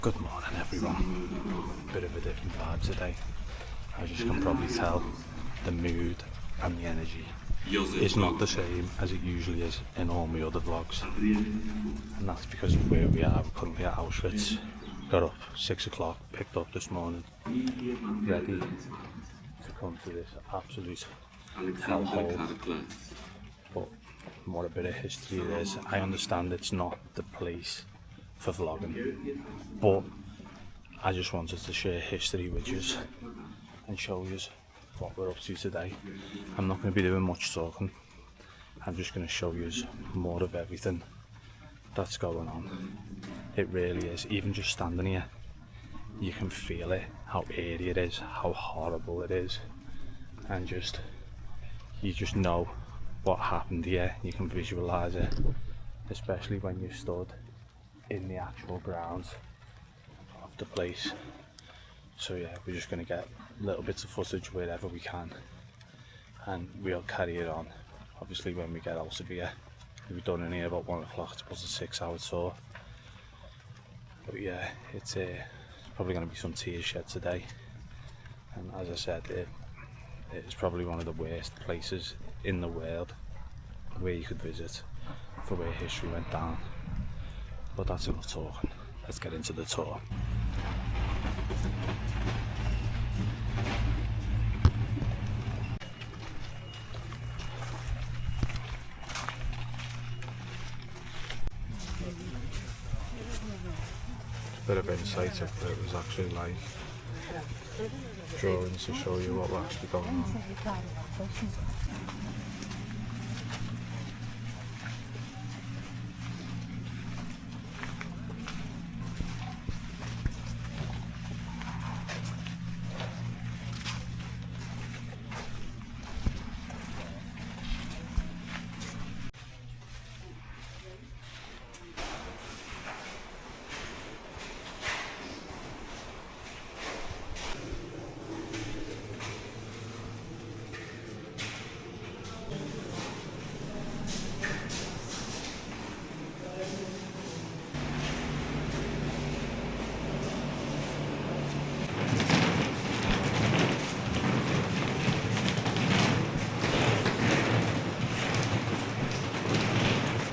Good morning everyone. Bit of a different vibe today. As you can probably tell, the mood and the energy is not the same as it usually is in all my other vlogs. And that's because of where we are. We're currently at Auschwitz. Got up 6 o'clock, picked up this morning, ready to come to this absolute hellhole. But what a bit of history it is. I understand it's not the place for vlogging, but I just wanted to share history with you and show you what we're up to today. I'm not going to be doing much talking. I'm just going to show you more of everything that's going on. It really is. Even just standing here, you can feel it, how eerie it is, how horrible it is, and you just know what happened here. You can visualize it, especially when you stood in the actual grounds of the place. So yeah, we're just going to get little bits of footage wherever we can, and we'll carry it on obviously when we get out of here. We'll be done in here about 1 o'clock. It's about a 6-hour tour, but yeah, it's probably going to be some tears shed today. And as I said, it's probably one of the worst places in the world where you could visit for where history went down. But that's enough talking. Let's get into the tour. A bit of insight of what it was actually like. Drawings to show you what was actually going on.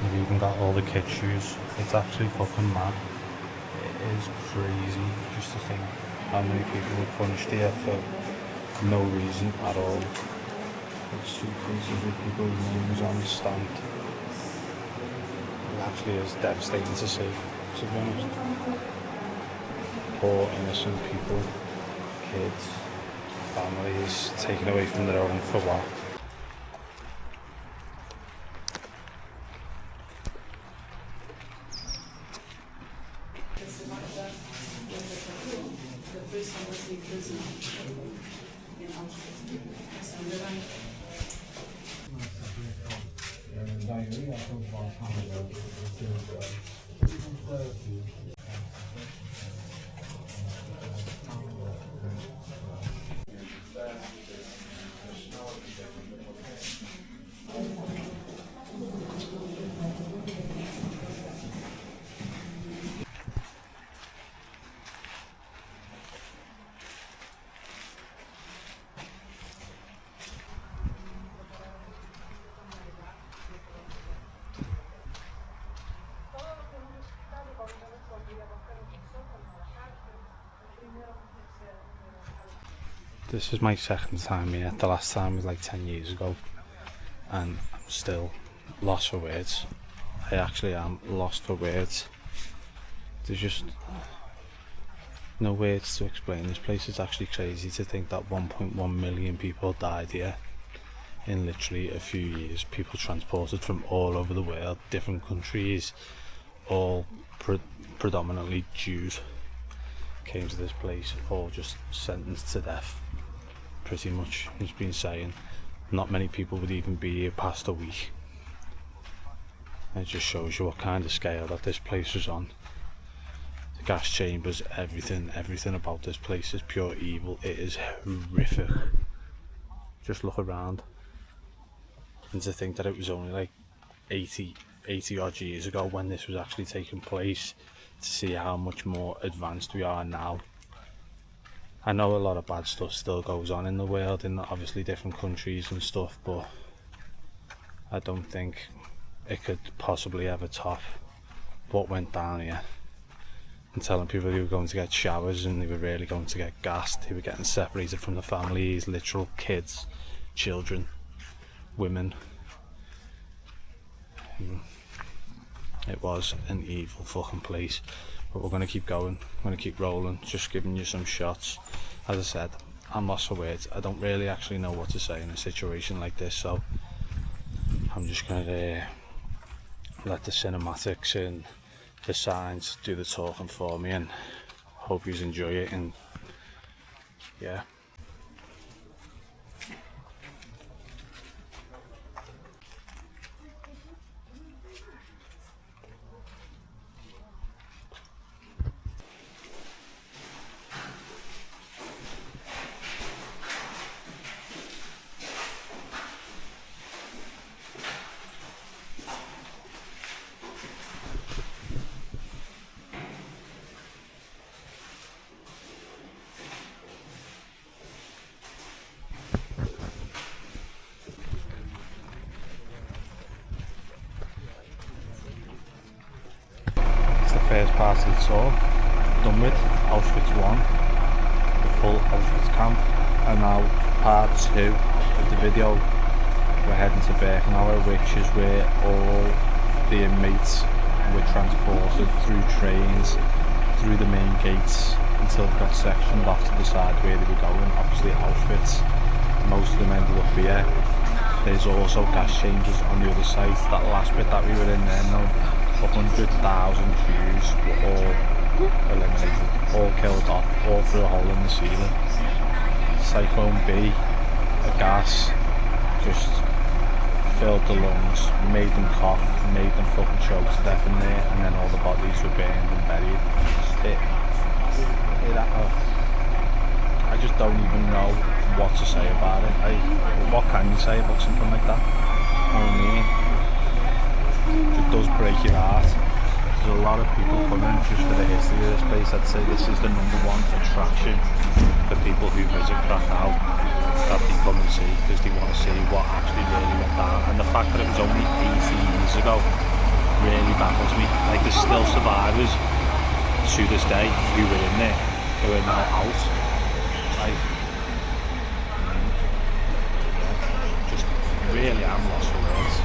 We've even got all the kids' shoes. It's actually fucking mad. It is crazy just to think how many people were punished here for no reason at all. There's suitcases with people's names on stamped. It actually is devastating to see, to be honest. Poor innocent people, kids, families taken away from their own for what? This is my second time here. The last time was like 10 years ago, and I'm still lost for words. I actually am lost for words. There's just no words to explain this place. It's actually crazy to think that 1.1 million people died here in literally a few years. People transported from all over the world, different countries, all predominantly Jews, came to this place, all just sentenced to death. Pretty much, he's been saying not many people would even be here past a week. And it just shows you what kind of scale that this place was on. The gas chambers, everything about this place is pure evil. It is horrific. Just look around, and to think that it was only like 80 odd years ago when this was actually taking place, to see how much more advanced we are now. I know a lot of bad stuff still goes on in the world, in obviously different countries and stuff, but I don't think it could possibly ever top what went down here. And telling people they were going to get showers and they were really going to get gassed, they were getting separated from the families, literal kids, children, women. It was an evil fucking place, but we're going to keep going, we're going to keep rolling, just giving you some shots. As I said, I'm lost for words. I don't really actually know what to say in a situation like this, so I'm just going to let the cinematics and the signs do the talking for me, and hope you enjoy it. And yeah. First part of the tour done with, Auschwitz 1, the full Auschwitz camp, and now part 2 of the video. We're heading to Birkenau, which is where all the inmates were transported through trains, through the main gates, until they got sectioned off to the side where they were going. Obviously Auschwitz, most of them ended up here. There's also gas chambers on the other side. That last bit that we were in there now, 100,000 Jews were all eliminated, all killed off, all through a hole in the ceiling. Cyclone B, a gas, just filled the lungs, made them cough, made them fucking choke to death in there, and then all the bodies were burned and buried. I just don't even know what to say about it. What can you say about something like that? You know what I mean? It does break your heart. There's a lot of people coming just for the history of this place. I'd say this is the #1 attraction for people who visit Krakow, that they come and see because they want to see what actually really went down. And the fact that it was only 18 years ago really baffles me. Like, there's still survivors to this day who were in there, who are now out. Like, just really, I'm lost for words.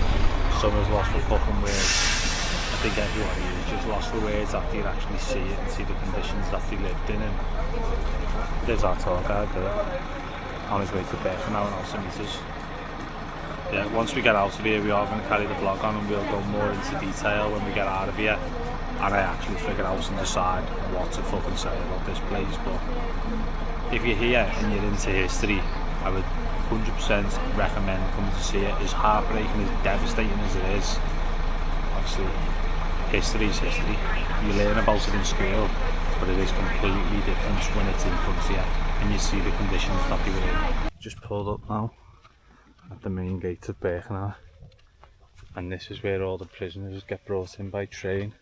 Someone's lost for fucking words. I think everyone is just lost for words after you actually see it and see the conditions that they lived in. And there's our tour guide there, on his way to Birkenau and also meet us. Yeah, once we get out of here, we are going to carry the vlog on and we'll go more into detail when we get out of here. And I actually figure out and decide what to fucking say about this place. But if you're here and you're into history, I would 100% recommend coming to see it. As heartbreaking, as devastating as it is, obviously history is history. You learn about it in school, but it is completely different when it's in front of you and you see the conditions that they were in. Just pulled up now at the main gate of Birkenau, and this is where all the prisoners get brought in by train.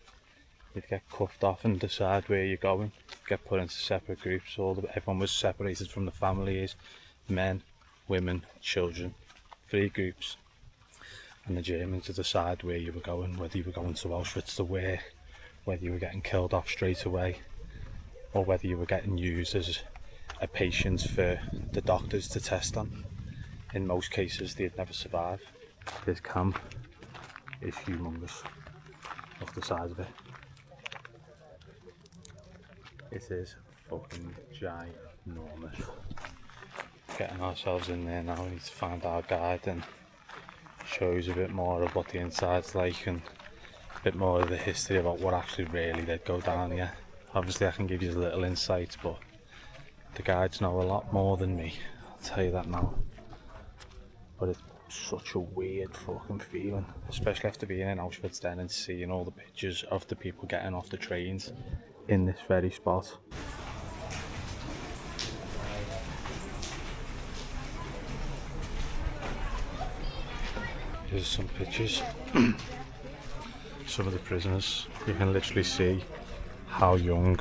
You'd get cuffed off and decide where you're going, get put into separate groups. Everyone was separated from the families, men, women, children, 3 groups, and the Germans to decide where you were going, whether you were going to Auschwitz to work, whether you were getting killed off straight away, or whether you were getting used as a patient for the doctors to test on. In most cases they'd never survive. This camp is humongous. Look the size of it. It is fucking ginormous. Getting ourselves in there now. We need to find our guide and show you a bit more of what the inside's like and a bit more of the history about what actually really did go down here. Obviously I can give you a little insight, but the guides know a lot more than me, I'll tell you that now. But it's such a weird fucking feeling, especially after being in Auschwitz then and seeing all the pictures of the people getting off the trains in this very spot. Here's some pictures. Some of the prisoners. You can literally see how young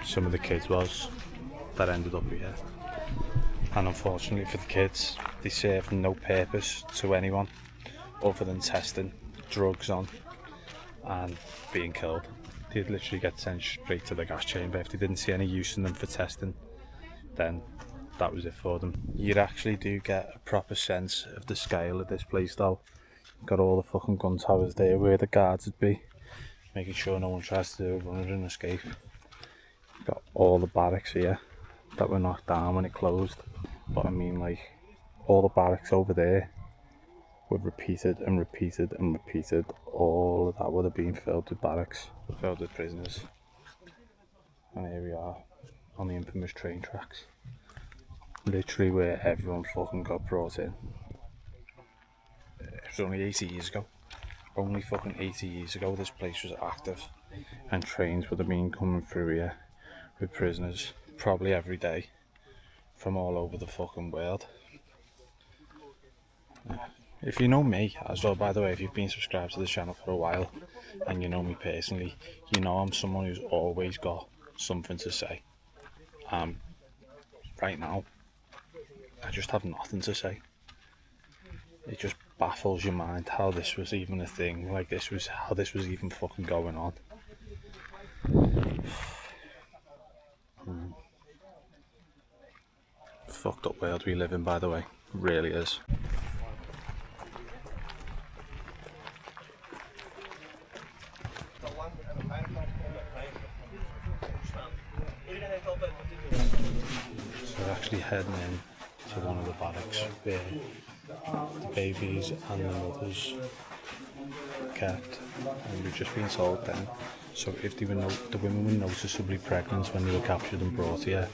some of the kids was that ended up here. And unfortunately for the kids, they served no purpose to anyone other than testing drugs on and being killed. They'd literally get sent straight to the gas chamber. If they didn't see any use in them for testing, then that was it for them. You actually do get a proper sense of the scale of this place though. Got all the fucking gun towers there where the guards would be, making sure no one tries to run and escape. Got all the barracks here that were knocked down when it closed. But I mean, like, all the barracks over there were repeated and repeated and repeated. All of that would have been filled with barracks, filled with prisoners. And here we are on the infamous train tracks. Literally where everyone fucking got brought in. It was only 80 years ago. Only fucking 80 years ago this place was active. And trains would have been coming through here with prisoners probably every day from all over the fucking world. If you know me as well, by the way, if you've been subscribed to the channel for a while and you know me personally, you know I'm someone who's always got something to say. Right now I just have nothing to say. It just baffles your mind how this was even a thing, like this was how this was even fucking going on. Fucked up world we live in, by the way. It really is. So we're actually heading in to one of the barracks where the babies and the mothers were kept, and we've just been told then, so if they were the women were noticeably pregnant when they were captured and brought here,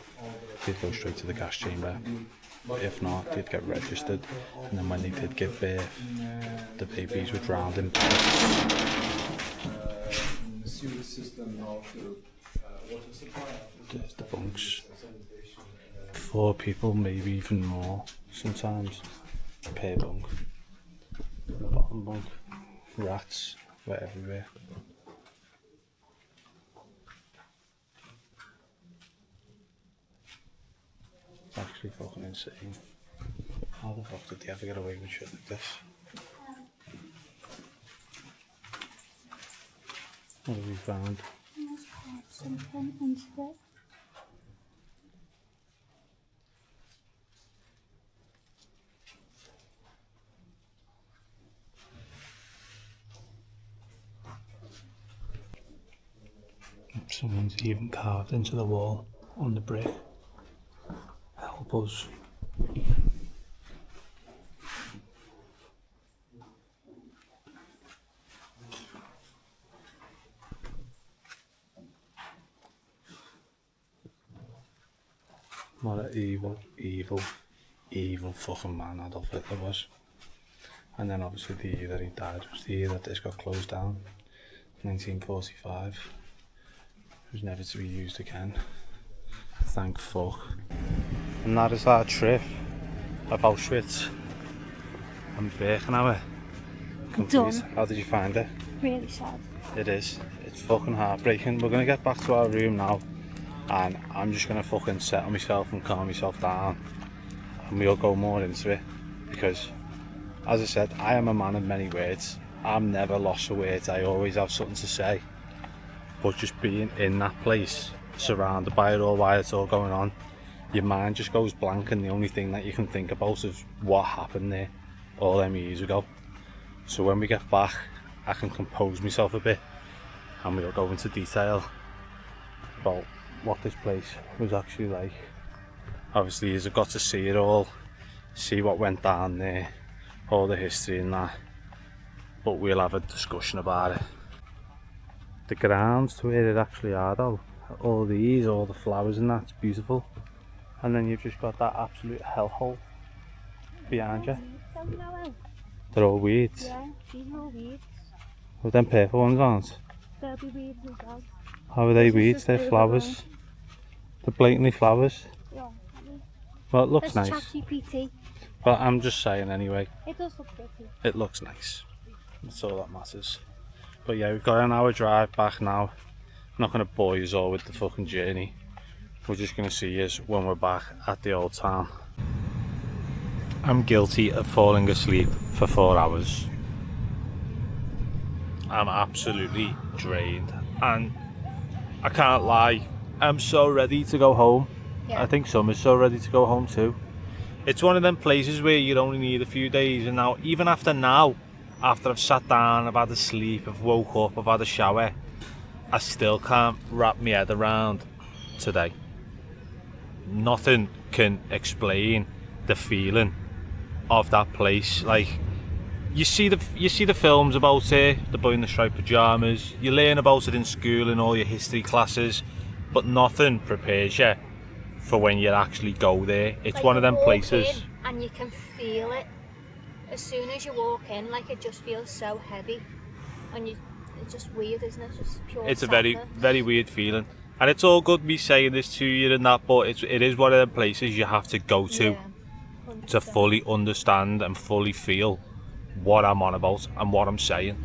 they'd go straight to the gas chamber. If not, they'd get registered, and then when they did give birth, the babies were drowned in There's the bunks. 4 people, maybe even more sometimes per bunk. The bottom bunk. Rats were everywhere. It's actually fucking insane. How the fuck did they ever get away with shit like this? What have we found? Something into it. Someone's even carved into the wall on the brick. Help us. What an evil fucking man Adolf Hitler was. And then obviously the year that he died was the year that this got closed down, 1945. It was never to be used again. Thank fuck. And that is our trip of Auschwitz and Birkenau. Complete. How did you find it? Really sad. It is. It's fucking heartbreaking. We're gonna get back to our room now, and I'm just gonna fucking settle myself and calm myself down, and we'll go more into it, because as I said, I am a man of many words. I'm never lost for words. I always have something to say. But just being in that place, surrounded by it all while it's all going on, your mind just goes blank, and the only thing that you can think about is what happened there all them years ago. So when we get back, I can compose myself a bit, and we'll go into detail about what this place was actually like. Obviously you've got to see it all, see what went down there, all the history and that, but we'll have a discussion about it. The grounds to where it actually are though, all the flowers and that's beautiful, and then you've just got that absolute hellhole behind you. They're all weeds. Yeah, these are all weeds. Well, them purple ones aren't? They'll be weeds as well. How are they weeds? They're flowers. They're blatantly flowers. Yeah. Well, it looks That's nice. ChatGPT. But I'm just saying anyway. It does look pretty. It looks nice. That's all that matters. But yeah, we've got an hour drive back now, not going to bore you all with the fucking journey. We're just going to see you when we're back at the old town. I'm guilty of falling asleep for 4 hours. I'm absolutely drained, and I can't lie, I'm so ready to go home. Yeah. I think Summer's so ready to go home too. It's one of them places where you only need a few days, and now, even after I've sat down, I've had a sleep, I've woke up, I've had a shower, I still can't wrap my head around today. Nothing can explain the feeling of that place. Like, you see the films about it, the boy in the striped pajamas, you learn about it in school in all your history classes, but nothing prepares you for when you actually go there. It's like, one of them places, and you can feel it as soon as you walk in. Like, it just feels so heavy, and it's just weird, isn't it? It's just pure it's sadness. a very weird feeling, and it's all good me saying this to you and that, but it is one of them places you have to go to, to fully understand and fully feel what I'm on about and what I'm saying.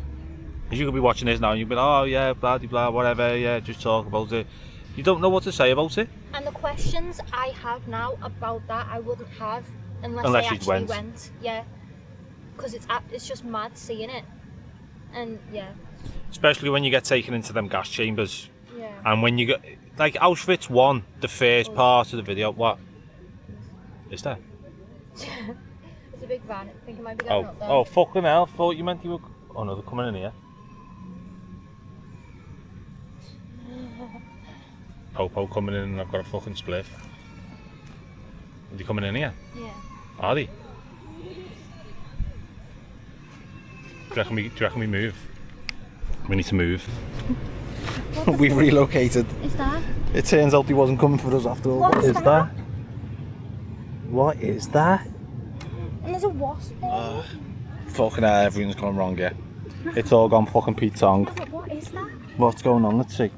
Because you could be watching this now and you'll be like, oh yeah, blah blah, whatever, yeah, just talk about it. You don't know what to say about it. And the questions I have now about that, I wouldn't have unless I actually went. Yeah, because it's just mad seeing it, and yeah. Especially when you get taken into them gas chambers. Yeah. And when you get, like Auschwitz 1, the first part of the video, what is that? It's a big van. I think it might be going up there. Oh fucking hell, thought you meant you were... Oh no, they're coming in here. Popo coming in and I've got a fucking spliff. Are they coming in here? Yeah. Are they? Do you reckon we move? We need to move. We've relocated. Is that? It turns out he wasn't coming for us after all. What is that? What is that? And there's a wasp there. Fucking hell, everything's gone wrong here. It's all gone fucking Pete Tong. No, but what is that? What's going on? Let's see.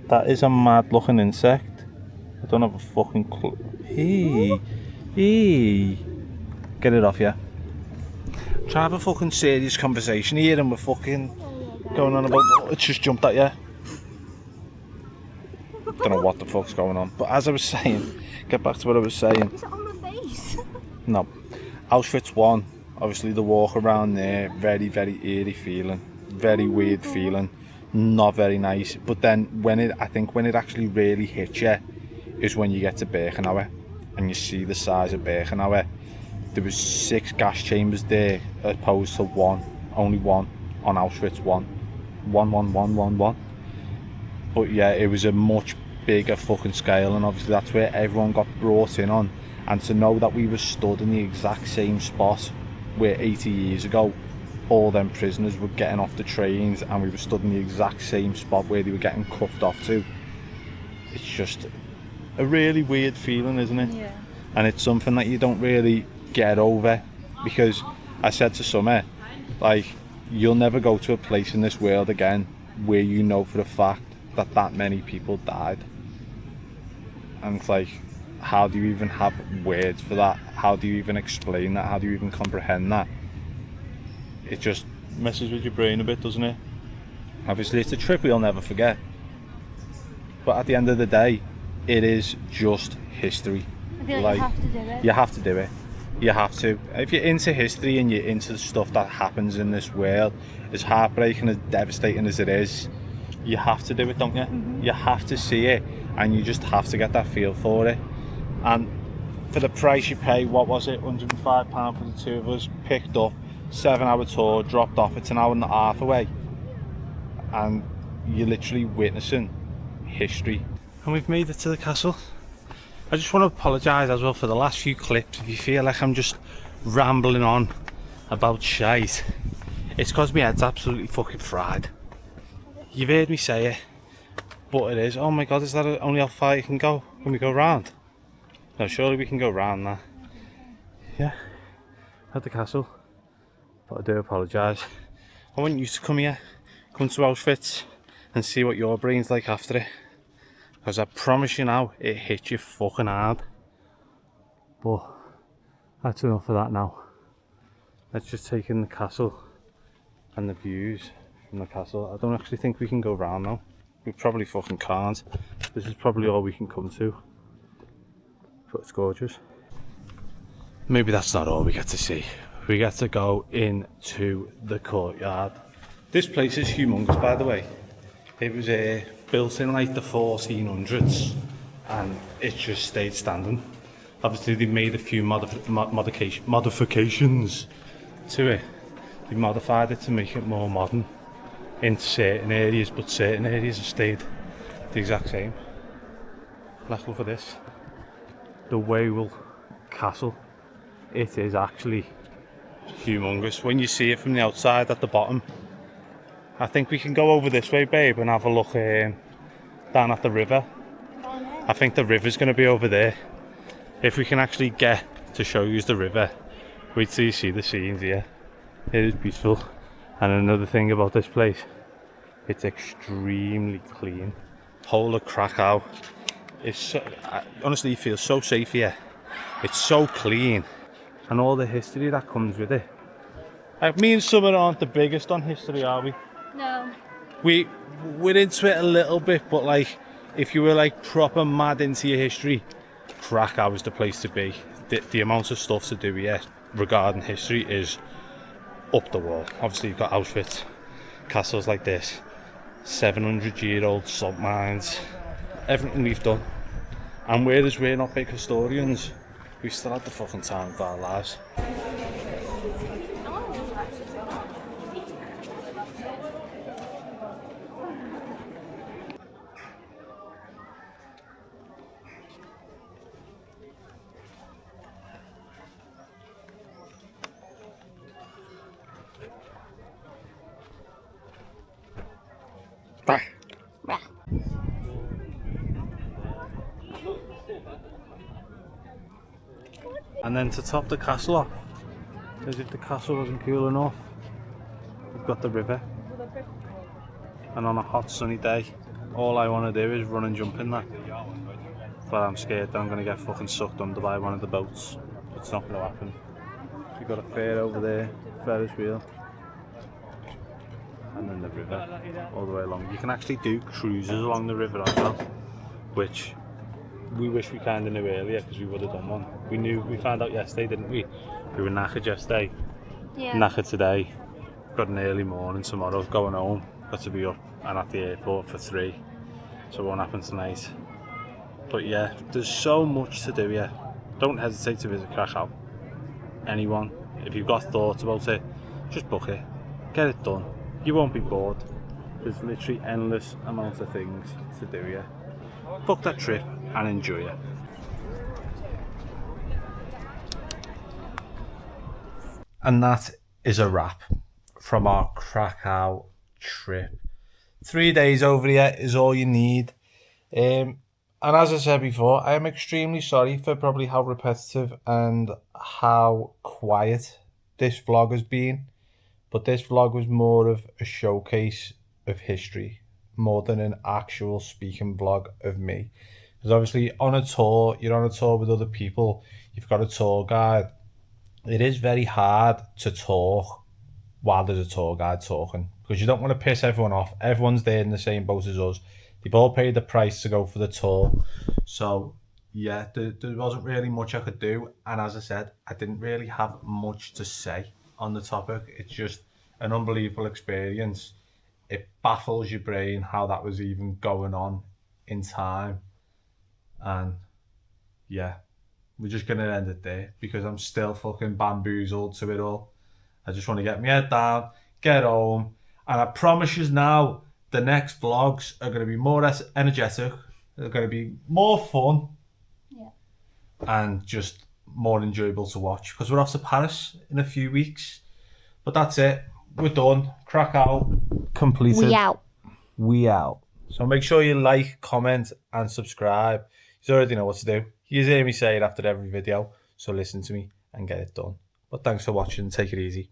That is a mad looking insect. I don't have a fucking clue. Hey. Get it off, yeah. Try to have a fucking serious conversation here and we're fucking going on about... It's just jumped at you. Don't know what the fuck's going on. But as I was saying, get back to what I was saying. Is it on my face? No. Auschwitz 1, obviously the walk around there, very, very eerie feeling. Very weird feeling. Not very nice. But then I think when it actually really hits you is when you get to Birkenau and you see the size of Birkenau. There was 6 gas chambers there as opposed to 1. Only 1 on Auschwitz 1. 1. But yeah, it was a much bigger fucking scale, and obviously that's where everyone got brought in on. And to know that we were stood in the exact same spot where 80 years ago all them prisoners were getting off the trains and we were stood in the exact same spot where they were getting cuffed off to, it's just a really weird feeling, isn't it? Yeah. And it's something that you don't really get over, because I said to Summer, like, you'll never go to a place in this world again where you know for a fact that that many people died. And it's like, how do you even have words for that? How do you even explain that? How do you even comprehend that? It just messes with your brain a bit, doesn't it? Obviously it's a trip we'll never forget, but at the end of the day it is just history. I feel like you have to do it. You have to do it. You have to. If you're into history and you're into the stuff that happens in this world, as heartbreaking, as devastating as it is, you have to do it, don't you? Mm-hmm. You have to see it, and you just have to get that feel for it. And for the price you pay, what was it, £105 for the two of us, picked up, 7-hour tour, dropped off, it's an hour and a half away, and you're literally witnessing history. And we've made it to the castle. I just want to apologise as well for the last few clips. If you feel like I'm just rambling on about shite, it's because my head's absolutely fucking fried. You've heard me say it, but it is. Oh my god, is that only how far you can go? Can we go round? No, surely we can go round that. Yeah, at the castle. But I do apologise. I want you to come here, come to Auschwitz and see what your brain's like after it. Because I promise you now, it hits you fucking hard. But that's enough of that now. Let's just take in the castle and the views from the castle. I don't actually think we can go round now. we probably fucking can't. This is probably all we can come to. But it's gorgeous. Maybe that's not all we get to see. We get to go into the courtyard. This place is humongous, by the way. It was built in like the 1400s and it just stayed standing. Obviously they made a few modifications to it. They modified it to make it more modern in certain areas, but certain areas have stayed the exact same. Let's look at this. The Wawel Castle. It is actually humongous. When you see it from the outside at the bottom, I think we can go over this way, babe, and have a look down at the river. I think the river's going to be over there. If we can actually get to show you the river, wait till you see the scenes here. It is beautiful. And another thing about this place, it's extremely clean. Whole of Krakow is so, I honestly feel so safe here. It's so clean, and all the history that comes with it. Like, me and Summer aren't the biggest on history, are we? No. We're into it a little bit, but like, if you were like proper mad into your history, Krakow is the place to be. The amount of stuff to do here regarding history is up the wall. Obviously you've got Auschwitz, castles like this, 700-year-old salt mines, everything we've done. And whereas we're not big historians, we still had the fucking time of our lives. Bye. Rah. And then to top the castle off, as if the castle wasn't cool enough, we've got the river. And on a hot sunny day, all I want to do is run and jump in that. But I'm scared that I'm going to get fucking sucked under by one of the boats. It's not going to happen. You've got a fair over there, Ferris wheel. And then the river, all the way along. You can actually do cruises along the river as well, which we wish we kind of knew earlier, because we would have done one. We found out yesterday, didn't we? We were knackered yesterday, Yeah. knackered today, got an early morning tomorrow, going home, got to be up and at the airport for 3, so it won't happen tonight. But yeah, there's so much to do here. Don't hesitate to visit Krakow. Anyone, if you've got thoughts about it, just book it, get it done. You won't be bored. There's literally endless amounts of things to do here. Book that trip and enjoy it. And that is a wrap from our Krakow trip. 3 days over here is all you need. And as I said before, I am extremely sorry for probably how repetitive and how quiet this vlog has been. But this vlog was more of a showcase of history, more than an actual speaking vlog of me. Because obviously on a tour, you're on a tour with other people, you've got a tour guide. It is very hard to talk while there's a tour guide talking, because you don't want to piss everyone off. Everyone's there in the same boat as us. They've all paid the price to go for the tour. So yeah, there wasn't really much I could do. And as I said, I didn't really have much to say on the topic. It's just an unbelievable experience. It baffles your brain how that was even going on in time. And yeah, we're just gonna end it there, because I'm still fucking bamboozled to it all. I just want to get my head down, get home, and I promise you now, the next vlogs are going to be more energetic, they're going to be more fun, Yeah. and just more enjoyable to watch, because we're off to Paris in a few weeks. But that's it, we're done. Krakow completed. We out. We out. So make sure you like, comment and subscribe. You already know what to do. You hear me say it after every video, so listen to me and get it done. But thanks for watching, take it easy.